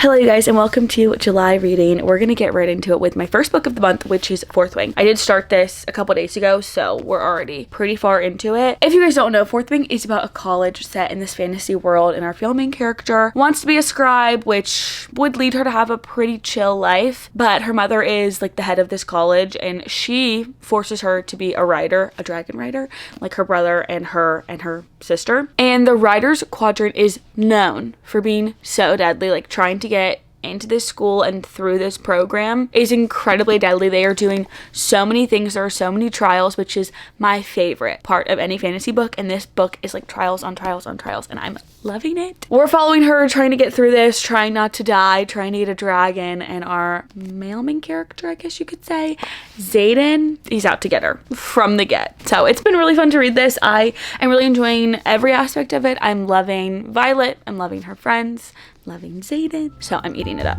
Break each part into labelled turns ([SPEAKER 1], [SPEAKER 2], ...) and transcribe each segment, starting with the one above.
[SPEAKER 1] Hello you guys and welcome to July reading. We're gonna get right into it with my first book of the month, which is Fourth Wing. I did start this a couple days ago, so we're already pretty far into it. If you guys don't know, Fourth Wing is about a college set in this fantasy world, and our female main character wants to be a scribe, which would lead her to have a pretty chill life, but her mother is like the head of this college and she forces her to be a rider, a dragon rider, like her brother and her sister. And the Riders Quadrant is known for being so deadly, like trying to get into this school and through this program is incredibly deadly. They are doing so many things. There are so many trials, which is my favorite part of any fantasy book, and this book is like trials on trials on trials, and I'm loving it. We're following her trying to get through this, trying not to die, trying to get a dragon, and our male main character, I guess you could say, Zayden, he's out to get her from the get. So it's been really fun to read this. I am really enjoying every aspect of it. I'm loving Violet, I'm loving her friends, loving Zayden, so I'm eating it up.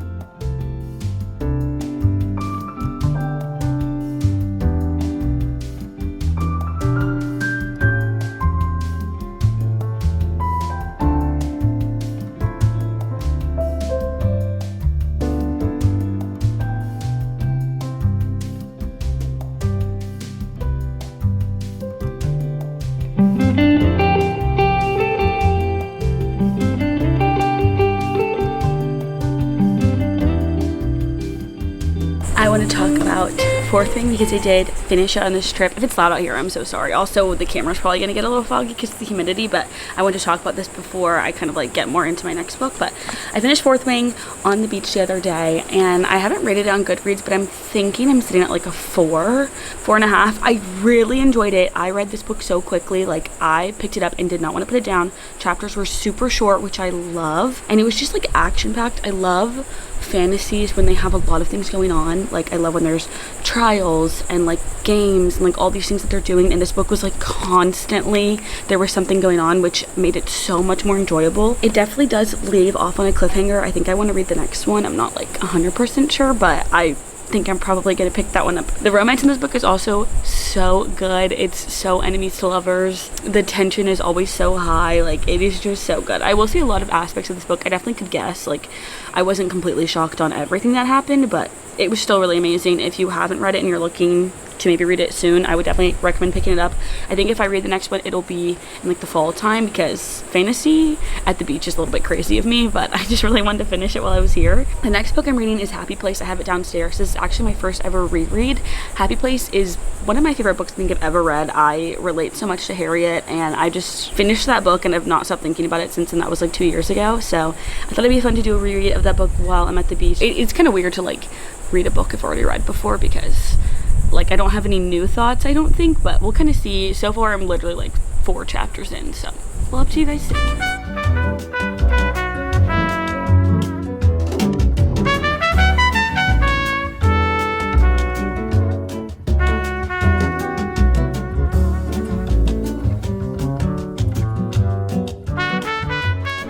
[SPEAKER 1] I want to talk about Fourth Wing because I did finish it on this trip. If it's loud out here, I'm so sorry. Also, the camera's probably going to get a little foggy because of the humidity, but I want to talk about this before I kind of like get more into my next book. But I finished Fourth Wing on the beach the other day, and I haven't rated it on Goodreads, but I'm thinking I'm sitting at like a 4.5. I really enjoyed it. I read this book so quickly. Like, I picked it up and did not want to put it down. Chapters were super short, which I love, and it was just like action-packed. I love fantasies when they have a lot of things going on. Like, I love when there's trials and like games and like all these things that they're doing, and this book was like constantly there was something going on, which made it so much more enjoyable. It definitely does leave off on a cliffhanger. I think I want to read the next one. I'm not like 100% sure, but I think I'm probably gonna pick that one up. The romance in this book is also so good. It's so enemies to lovers. The tension is always so high. Like, it is just so good. I will say a lot of aspects of this book I definitely could guess. Like, I wasn't completely shocked on everything that happened, but it was still really amazing. If you haven't read it and you're looking to maybe read it soon, I would definitely recommend picking it up. I think if I read the next one, it'll be in like the fall time, because fantasy at the beach is a little bit crazy of me, but I just really wanted to finish it while I was here. The next book I'm reading is Happy Place. I have it downstairs. This is actually my first ever reread. Happy Place is one of my favorite books I think I've ever read. I relate so much to Harriet, and I just finished that book and have not stopped thinking about it since, and that was like 2 years ago. So I thought it'd be fun to do a reread of that book while I'm at the beach. It's kind of weird to like read a book I've already read before, because like I don't have any new thoughts, I don't think, but we'll kind of see. So far I'm literally like 4 chapters in, so we'll up to you guys soon.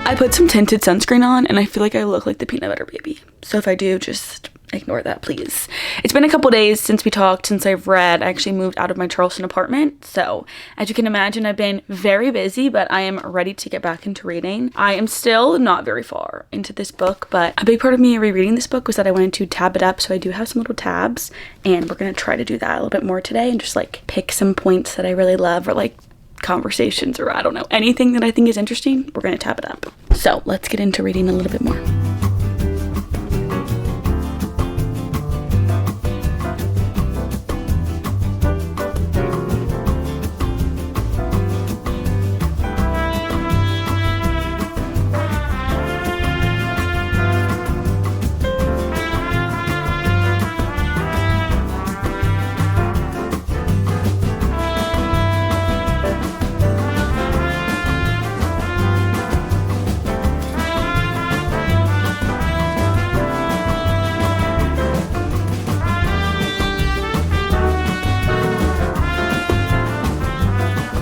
[SPEAKER 1] I put some tinted sunscreen on and I feel like I look like the peanut butter baby. So if I do, just ignore that, please. It's been a couple days since we talked, since I've read. I actually moved out of my Charleston apartment. So as you can imagine, I've been very busy, but I am ready to get back into reading. I am still not very far into this book, but a big part of me rereading this book was that I wanted to tab it up. So I do have some little tabs, and we're going to try to do that a little bit more today and just like pick some points that I really love, or like conversations, or I don't know, anything that I think is interesting. We're going to tab it up. So let's get into reading a little bit more.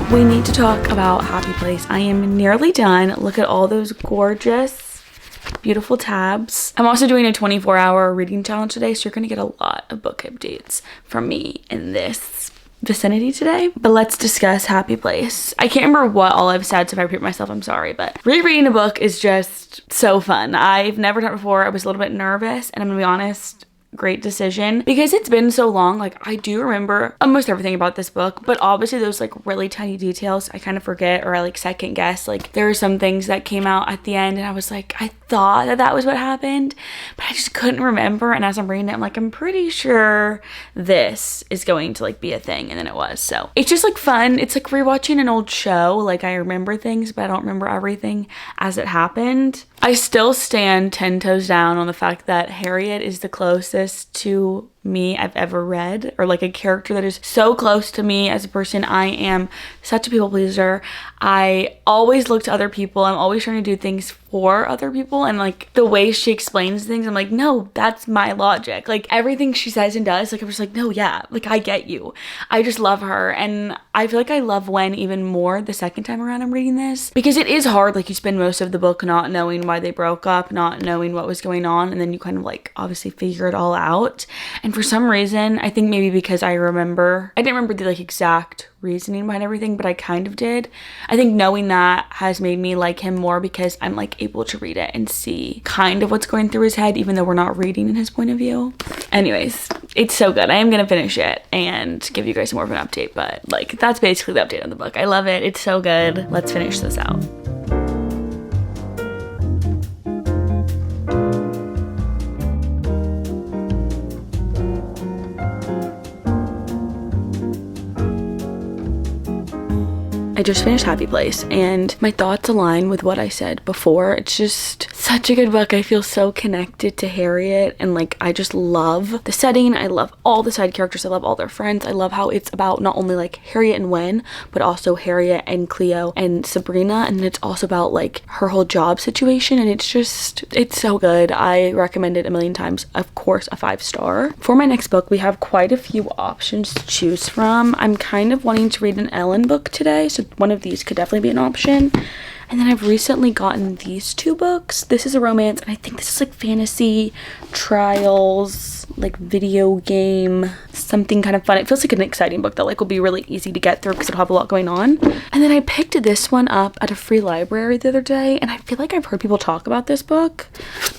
[SPEAKER 1] We need to talk about Happy Place. I am nearly done. Look at all those gorgeous, beautiful tabs. I'm also doing a 24-hour reading challenge today, so you're gonna get a lot of book updates from me in this vicinity today. But let's discuss Happy Place. I can't remember what all I've said, so if I repeat myself, I'm sorry, but rereading a book is just so fun. I've never done it before. I was a little bit nervous, and I'm gonna be honest, great decision because it's been so long. Like, I do remember almost everything about this book, but obviously those like really tiny details I kind of forget, or I like second guess. Like, there are some things that came out at the end and I was like, I thought that was what happened, but I just couldn't remember. And as I'm reading it, I'm like, I'm pretty sure this is going to like be a thing, and then it was. So it's just like fun. It's like rewatching an old show. Like, I remember things, but I don't remember everything as it happened. I still stand 10 toes down on the fact that Harriet is the closest to me I've ever read, or like a character that is so close to me as a person. I am such a people pleaser. I always look to other people. I'm always trying to do things for other people, and like the way she explains things, I'm like, no, that's my logic. Like, everything she says and does, like, I'm just like, no, yeah, like, I get you. I just love her. And I feel like I love Wen even more the second time around I'm reading this, because it is hard. Like, you spend most of the book not knowing why they broke up, not knowing what was going on, and then you kind of like obviously figure it all out. And for some reason, I think maybe because I didn't remember the like exact reasoning behind everything, but I kind of did. I think knowing that has made me like him more, because I'm like able to read it and see kind of what's going through his head, even though we're not reading in his point of view. Anyways, it's so good. I am gonna finish it and give you guys more of an update, but like, that's basically the update on the book. I love it. It's so good. Let's finish this out. I just finished Happy Place, and my thoughts align with what I said before. It's just such a good book. I feel so connected to Harriet, and like, I just love the setting. I love all the side characters. I love all their friends. I love how it's about not only like Harriet and Wen, but also Harriet and Cleo and Sabrina, and it's also about like her whole job situation, and it's so good. I recommend it a million times. Of course, a 5-star. For my next book, we have quite a few options to choose from. I'm kind of wanting to read an Ellen book today, so one of these could definitely be an option. And then I've recently gotten these 2 books. This is a romance, and I think this is like fantasy, trials, like video game, something kind of fun. It feels like an exciting book that like will be really easy to get through because it'll have a lot going on. And then I picked this one up at a free library the other day, and I feel like I've heard people talk about this book,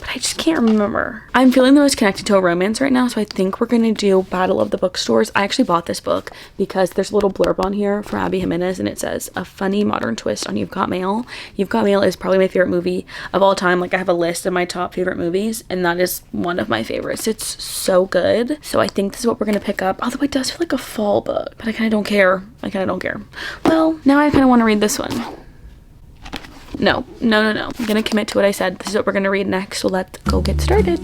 [SPEAKER 1] but I just can't remember. I'm feeling the most connected to a romance right now, so I think we're gonna do Battle of the Bookstores. I actually bought this book because there's a little blurb on here from Abby Jimenez, and it says, a funny modern twist on You've Got Mail. You've Got Mail is probably my favorite movie of all time. Like, I have a list of my top favorite movies, and that is one of my favorites. It's so good. So I think this is what we're gonna pick up. Although it does feel like a fall book, but I kind of don't care. Well, now I kind of want to read this one. No. I'm gonna commit to what I said. This is what we're gonna read next, so let's go get started.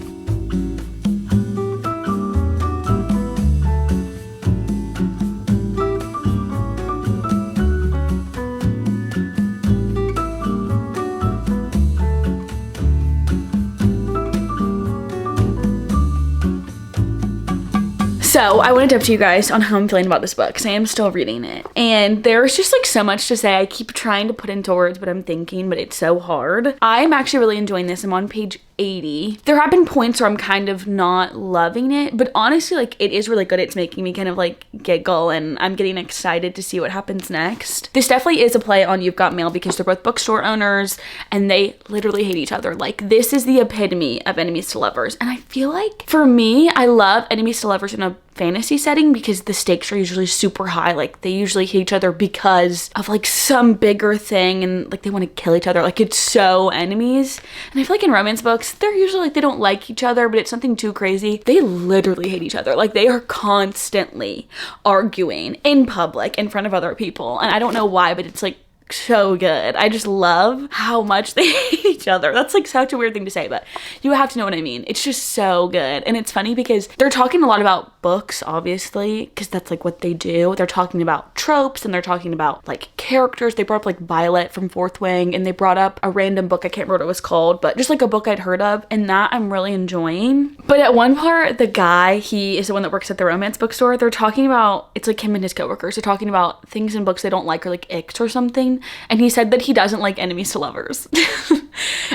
[SPEAKER 1] So I wanted to update you guys on how I'm feeling about this book, because I am still reading it. And there's just like so much to say. I keep trying to put into words what I'm thinking, but it's so hard. I'm actually really enjoying this. I'm on page 80. There have been points where I'm kind of not loving it, but honestly, like, it is really good. It's making me kind of like giggle, and I'm getting excited to see what happens next. This definitely is a play on You've Got Mail, because they're both bookstore owners and they literally hate each other. Like, this is the epitome of enemies to lovers. And I feel like, for me, I love enemies to lovers in a fantasy setting because the stakes are usually super high. Like, they usually hate each other because of like some bigger thing, and like they want to kill each other. Like, it's so enemies. And I feel like in romance books, they're usually like, they don't like each other, but it's something too crazy. They literally hate each other. Like, they are constantly arguing in public in front of other people, and I don't know why, but it's like so good. I just love how much they hate each other. That's like such a weird thing to say, but you have to know what I mean. It's just so good. And it's funny because they're talking a lot about books, obviously, because that's like what they do. They're talking about tropes, and they're talking about like characters. They brought up like Violet from Fourth Wing, and they brought up a random book. I can't remember what it was called, but just like a book I'd heard of, and that I'm really enjoying. But at one part, the guy, he is the one that works at the romance bookstore. They're talking about, it's like him and his coworkers. They're talking about things in books they don't like, or like icks or something. And he said that he doesn't like enemies to lovers.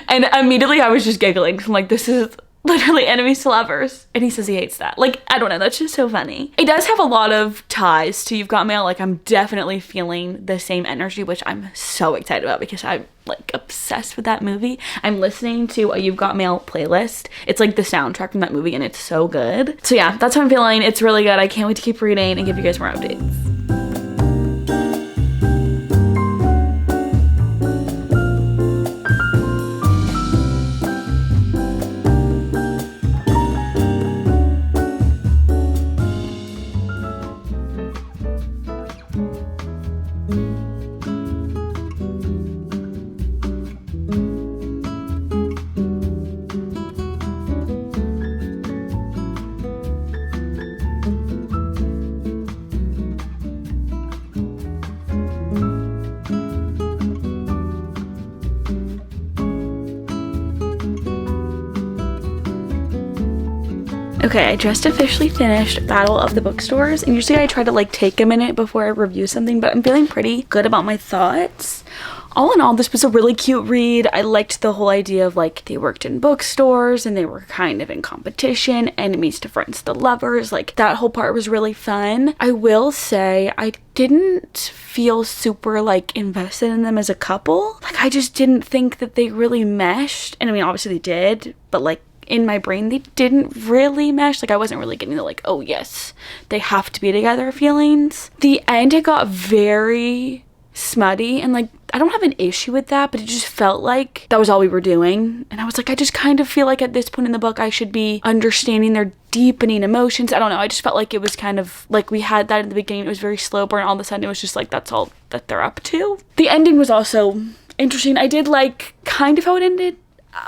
[SPEAKER 1] And immediately I was just giggling. I'm like, this is literally enemies to lovers, and he says he hates that. Like, I don't know, that's just so funny. It does have a lot of ties to You've Got Mail. Like, I'm definitely feeling the same energy, which I'm so excited about because I'm like obsessed with that movie. I'm listening to a You've Got Mail playlist. It's like the soundtrack from that movie, and it's so good. So yeah, that's how I'm feeling. It's really good. I can't wait to keep reading and give you guys more updates. Okay, I just officially finished Battle of the Bookstores, and usually I try to like take a minute before I review something, but I'm feeling pretty good about my thoughts. All in all, this was a really cute read. I liked the whole idea of like they worked in bookstores and they were kind of in competition, enemies to friends to lovers. Like that whole part was really fun. I will say I didn't feel super like invested in them as a couple. Like I just didn't think that they really meshed. And I mean, obviously they did, but like in my brain, they didn't really mesh. Like I wasn't really getting the like, oh yes, they have to be together feelings. The end, it got very smutty, and like I don't have an issue with that, but it just felt like that was all we were doing. And I was like, I just kind of feel like at this point in the book I should be understanding their deepening emotions. I don't know, I just felt like it was kind of like we had that in the beginning. It was very slow burn. All of a sudden it was just like that's all that they're up to. The ending was also interesting. I did like kind of how it ended.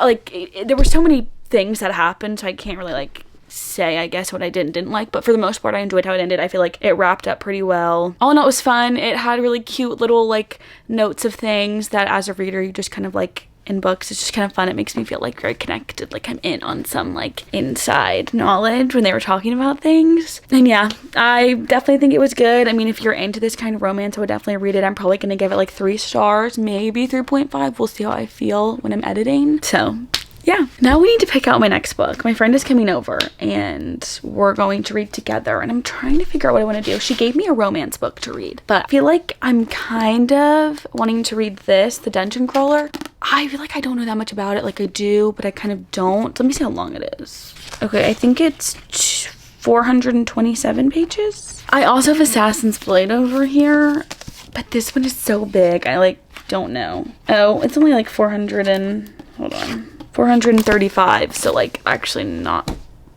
[SPEAKER 1] Like there were so many things that happened, so I can't really like say I guess what I didn't like, but for the most part I enjoyed how it ended. I feel like it wrapped up pretty well. All in all, it was fun. It had really cute little like notes of things that as a reader you just kind of like in books. It's just kind of fun. It makes me feel like very connected, like I'm in on some like inside knowledge when they were talking about things. And yeah, I definitely think it was good. I mean, if you're into this kind of romance, I would definitely read it. I'm probably gonna give it like 3 stars, maybe 3.5. We'll see how I feel when I'm editing. So yeah, now we need to pick out my next book. My friend is coming over and we're going to read together, and I'm trying to figure out what I want to do. She gave me a romance book to read, but I feel like I'm kind of wanting to read this, The Dungeon Crawler. I feel like I don't know that much about it. Like I do, but I kind of don't. Let me see how long it is. Okay, I think it's 427 pages. I also have Assassin's Blade over here, but this one is so big. I like don't know. Oh, it's only like 435, so like actually not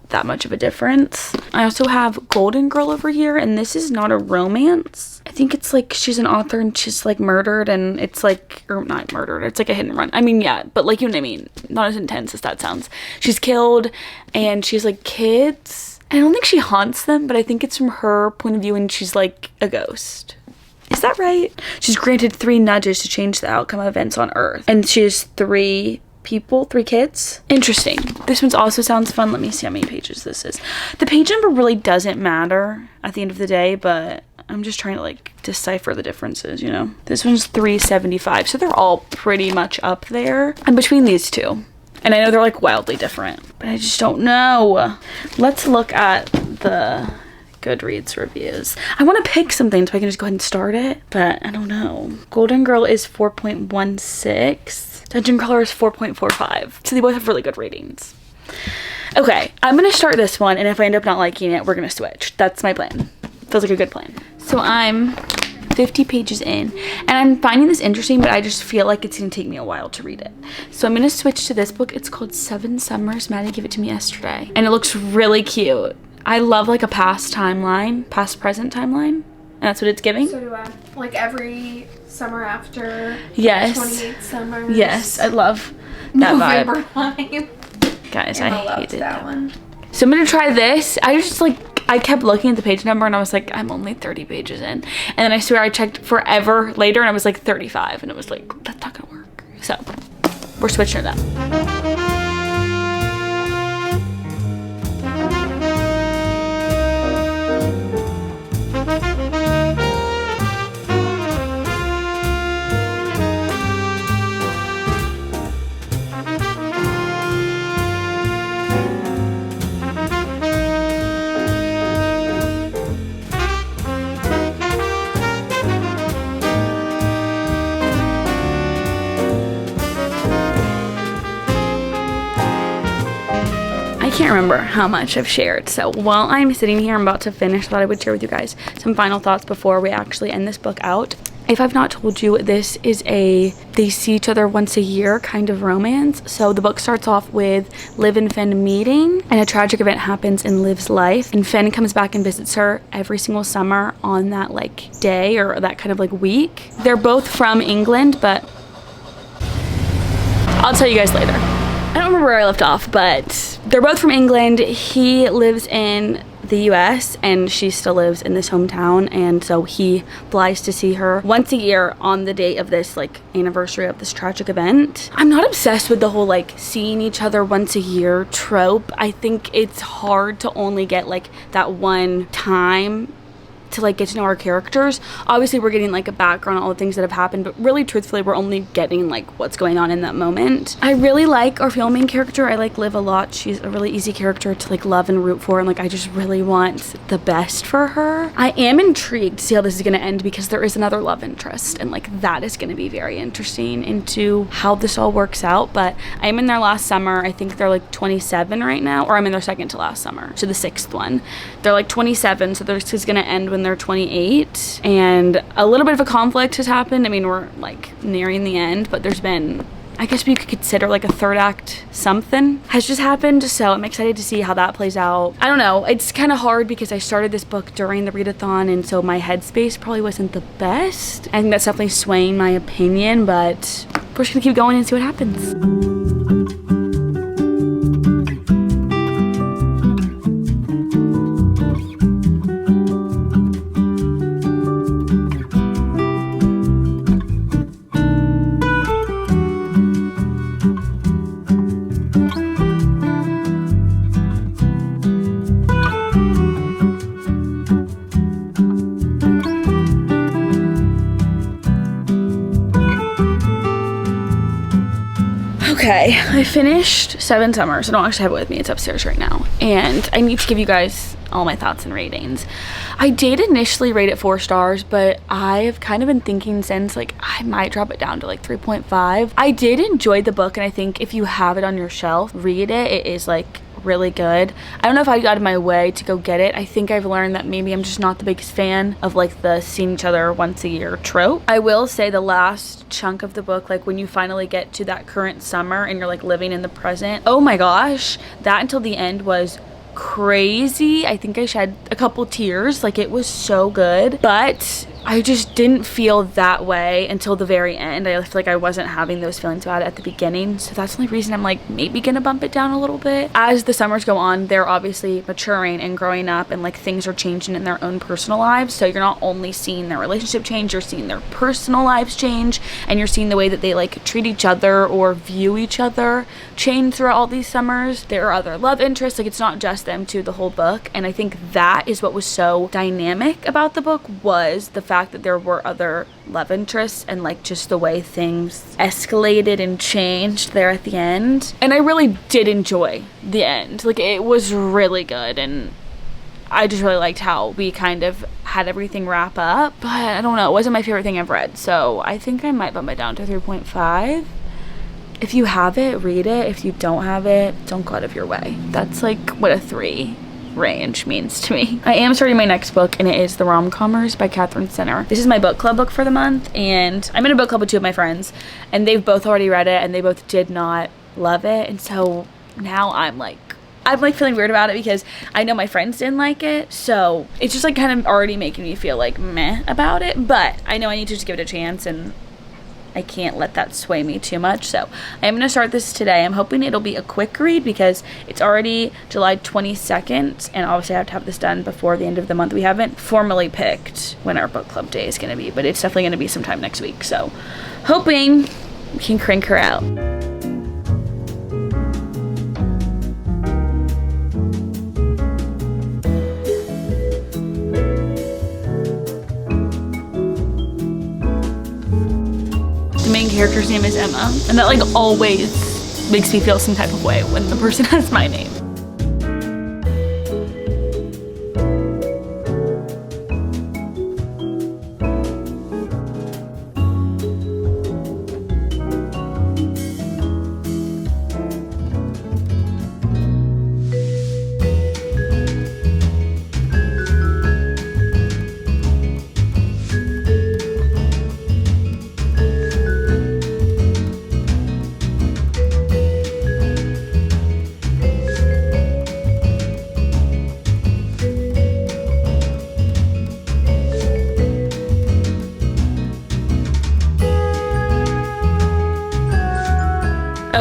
[SPEAKER 1] that much of a difference. I also have Golden Girl over here, and this is not a romance. I think it's like she's an author and she's like murdered, and it's like, or not murdered, it's like a hit and run. I mean, yeah, but like, you know what I mean? Not as intense as that sounds. She's killed and she's like kids. I don't think she haunts them, but I think it's from her point of view and she's like a ghost. Is that right? She's granted 3 nudges to change the outcome of events on Earth, and she has 3 kids. Interesting. This one also sounds fun. Let me see how many pages this is. The page number really doesn't matter at the end of the day, but I'm just trying to like decipher the differences, you know. This one's 375, so they're all pretty much up there. I'm between these two, and I know they're like wildly different, but I just don't know. Let's look at the Goodreads reviews. I want to pick something so I can just go ahead and start it, but I don't know. Golden Girl is 4.16. Dungeon Crawler is 4.45. So they both have really good ratings. Okay, I'm gonna start this one, and if I end up not liking it, we're gonna switch. That's my plan. Feels like a good plan. So I'm 50 pages in, and I'm finding this interesting, but I just feel like it's gonna take me a while to read it. So I'm gonna switch to this book. It's called 7 Summers. Maddie gave it to me yesterday, and it looks really cute. I love like a past present timeline, and that's what it's giving.
[SPEAKER 2] So do I. Like every summer after.
[SPEAKER 1] Yes.
[SPEAKER 2] 28 summers.
[SPEAKER 1] Yes, I love that
[SPEAKER 2] November
[SPEAKER 1] vibe. Guys, I hated
[SPEAKER 2] that one.
[SPEAKER 1] So I'm gonna try this. I kept looking at the page number and I was like, I'm only 30 pages in. And then I swear I checked forever later and I was like 35, and it was like, that's not gonna work. So we're switching it up. can't remember how much I've shared. So while I'm sitting here, I'm about to finish, I thought I would share with you guys some final thoughts before we actually end this book out. If I've not told you, this is they see each other once a year kind of romance. So the book starts off with Liv and Finn meeting, and a tragic event happens in Liv's life, and Finn comes back and visits her every single summer on that like day or that kind of like week. They're both from England, but I'll tell you guys later. I don't remember where I left off, but they're both from England. He lives in the US and she still lives in this hometown, and so he flies to see her once a year on the date of this like anniversary of this tragic event. I'm not obsessed with the whole like seeing each other once a year trope. I think it's hard to only get like that one time to like get to know our characters. Obviously we're getting like a background on all the things that have happened, but really truthfully we're only getting like what's going on in that moment. I really like our female main character. I like Liv a lot. She's a really easy character to like love and root for, and like I just really want the best for her. I am intrigued to see how this is going to end because there is another love interest, and like that is going to be very interesting into how this all works out. But I'm in their last summer. I think they're like 27 right now, or I'm in their second to last summer, so the 6th one. They're like 27, so this is going to end when they're 28, and a little bit of a conflict has happened. I mean, we're like nearing the end, but there's been, I guess we could consider like a third act something has just happened, so I'm excited to see how that plays out. I don't know, it's kind of hard because I started this book during the read-a-thon, and so my headspace probably wasn't the best. I think that's definitely swaying my opinion, but we're just gonna keep going and see what happens. Okay, I finished 7 Summers. I don't actually have it with me, it's upstairs right now, and I need to give you guys all my thoughts and ratings. I did initially rate it 4 stars, but I've kind of been thinking since like I might drop it down to like 3.5. I did enjoy the book, and I think if you have it on your shelf, read it. It is like really good. I don't know if I got out of my way to go get it. I think I've learned that maybe I'm just not the biggest fan of like the seeing each other once a year trope. I will say the last chunk of the book, like when you finally get to that current summer and you're like living in the present, oh my gosh, that until the end was crazy. I think I shed a couple tears. Like it was so good, but I just didn't feel that way until the very end. I feel like I wasn't having those feelings about it at the beginning, so that's the only reason I'm like maybe gonna bump it down a little bit. As the summers go on, they're obviously maturing and growing up, and like things are changing in their own personal lives, so you're not only seeing their relationship change, you're seeing their personal lives change, and you're seeing the way that they like treat each other or view each other change throughout all these summers. There are other love interests, like it's not just them two the whole book, and I think that is what was so dynamic about the book, was the fact that there were other love interests and like just the way things escalated and changed there at the end. And I really did enjoy the end. Like it was really good, and I just really liked how we kind of had everything wrap up. But I don't know, it wasn't my favorite thing I've read, so I think I might bump it down to 3.5. If you have it, read it. If you don't have it, don't go out of your way. That's like what a 3 range means to me. I am starting my next book, and it is the Rom-commers by Catherine Sinner. This is my book club book for the month, and I'm in a book club with 2 of my friends, and they've both already read it, and they both did not love it. And so now I'm like feeling weird about it because I know my friends didn't like it, so it's just like kind of already making me feel like meh about it. But I know I need to just give it a chance, and I can't let that sway me too much. So I'm going to start this today. I'm hoping it'll be a quick read because it's already July 22nd, and obviously I have to have this done before the end of the month. We haven't formally picked when our book club day is going to be, but it's definitely going to be sometime next week. So hoping we can crank her out. The main character's name is Emma, and that like always makes me feel some type of way when the person has my name.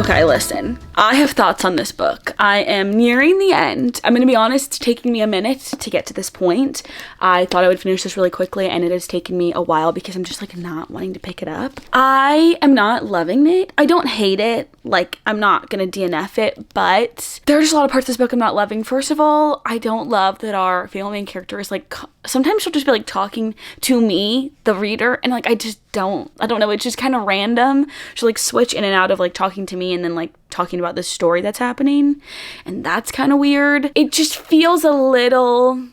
[SPEAKER 1] Okay, listen, I have thoughts on this book. I am nearing the end. I'm gonna be honest, it's taking me a minute to get to this point. I thought I would finish this really quickly, and it has taken me a while because I'm just like not wanting to pick it up. I am not loving it. I don't hate it. Like, I'm not gonna DNF it, but there are just a lot of parts of this book I'm not loving. First of all, I don't love that our female main character is like, sometimes she'll just be like talking to me, the reader, and like I don't know, it's just kind of random. She'll like switch in and out of like talking to me and then like talking about the story that's happening, and that's kind of weird. It just feels a little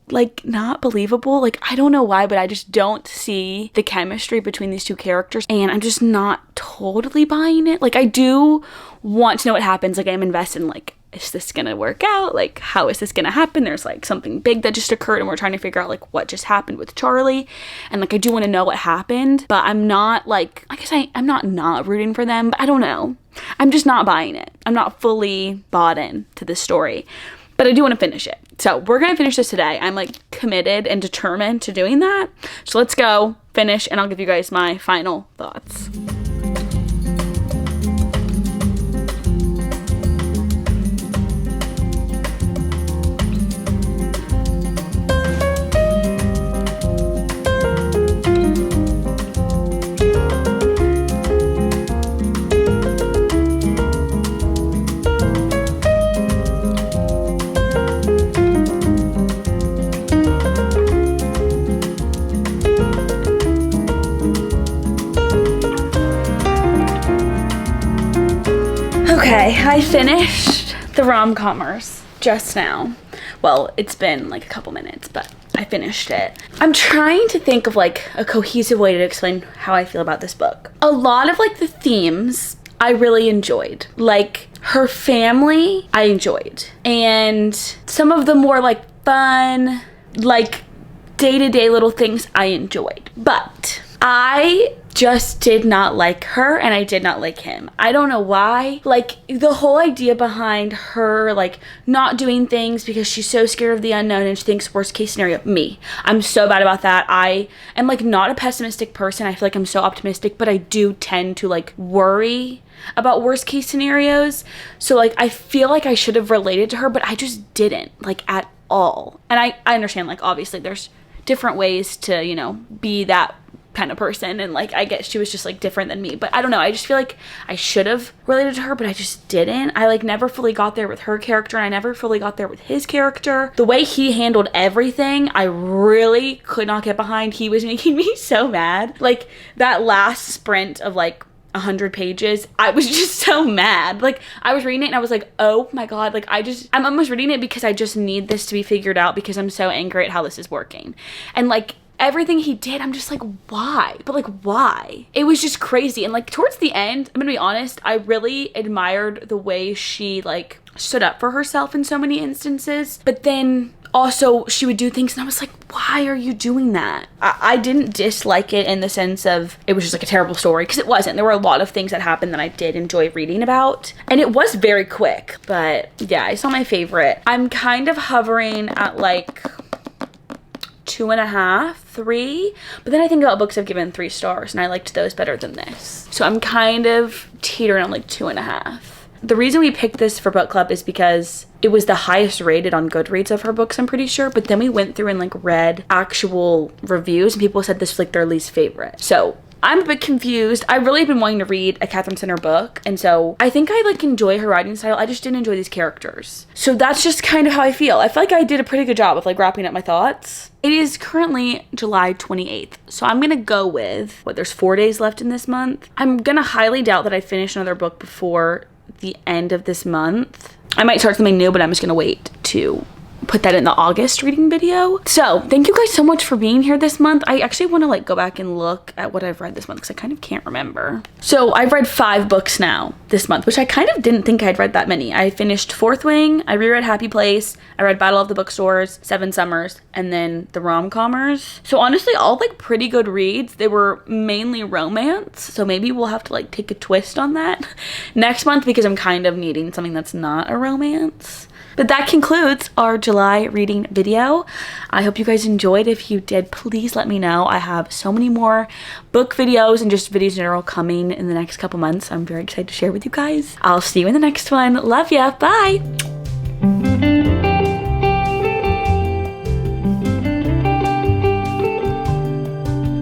[SPEAKER 1] like not believable. Like, I don't know why, but I just don't see the chemistry between these two characters, and I'm just not totally buying it. Like, I do want to know what happens. Like, I'm invested in like, is this gonna work out? Like, how is this gonna happen? There's like something big that just occurred and we're trying to figure out like what just happened with Charlie, and like I do want to know what happened, but I'm not like, I guess I'm not rooting for them, but I don't know, I'm just not buying it. I'm not fully bought in to this story, but I do want to finish it. So we're gonna finish this today. I'm like committed and determined to doing that, so let's go finish and I'll give you guys my final thoughts. Okay, I finished the rom-commers just now. Well, it's been like a couple minutes, but I finished it. I'm trying to think of like a cohesive way to explain how I feel about this book. A lot of like the themes I really enjoyed. Like her family, I enjoyed. And some of the more like fun, like day-to-day little things I enjoyed. But I just did not like her and I did not like him. I don't know why. Like, the whole idea behind her like not doing things because she's so scared of the unknown and she thinks worst case scenario, me. I'm so bad about that. I am like not a pessimistic person. I feel like I'm so optimistic, but I do tend to like worry about worst case scenarios. So like I feel like I should have related to her, but I just didn't, like, at all. And I understand, like, obviously there's different ways to, you know, be that kind of person, and like I guess she was just like different than me, but I don't know, I just feel like I should have related to her, but I just didn't. I like never fully got there with her character, and I never fully got there with his character. The way he handled everything, I really could not get behind. He was making me so mad. Like that last sprint of like 100 pages, I was just so mad. Like I was reading it and I was like, oh my god, like I'm almost reading it because I just need this to be figured out because I'm so angry at how this is working. And like everything he did, I'm just like, why? But like, why? It was just crazy. And like towards the end, I'm gonna be honest, I really admired the way she like stood up for herself in so many instances, but then also she would do things and I was like, why are you doing that? I didn't dislike it in the sense of it was just like a terrible story, because it wasn't. There were a lot of things that happened that I did enjoy reading about, and it was very quick. But yeah, it's not my favorite. I'm kind of hovering at like 2.5, 3, but then I think about books I've given 3 stars and I liked those better than this, so I'm kind of teetering on like 2.5. The reason we picked this for book club is because it was the highest rated on Goodreads of her books, I'm pretty sure, but then we went through and like read actual reviews and people said this was like their least favorite. So I'm a bit confused. I really have been wanting to read a Catherine Center book, and so I think I like enjoy her writing style. I just didn't enjoy these characters. So that's just kind of how I feel. I feel like I did a pretty good job of like wrapping up my thoughts. It is currently July 28th, so I'm gonna go with, there's 4 days left in this month. I'm gonna highly doubt that I finish another book before the end of this month. I might start something new, but I'm just gonna wait to put that in the August reading video. So thank you guys so much for being here this month. I actually want to like go back and look at what I've read this month because I kind of can't remember. So I've read 5 books now this month, which I kind of didn't think I'd read that many. I finished Fourth Wing, I reread Happy Place, I read Battle of the Bookstores, 7 Summers, and then the rom-commers. So honestly, all like pretty good reads. They were mainly romance, so maybe we'll have to like take a twist on that next month because I'm kind of needing something that's not a romance. But that concludes our July reading video. I hope you guys enjoyed. If you did, please let me know. I have so many more book videos and just videos in general coming in the next couple months. I'm very excited to share with you guys. I'll see you in the next one. Love ya. Bye.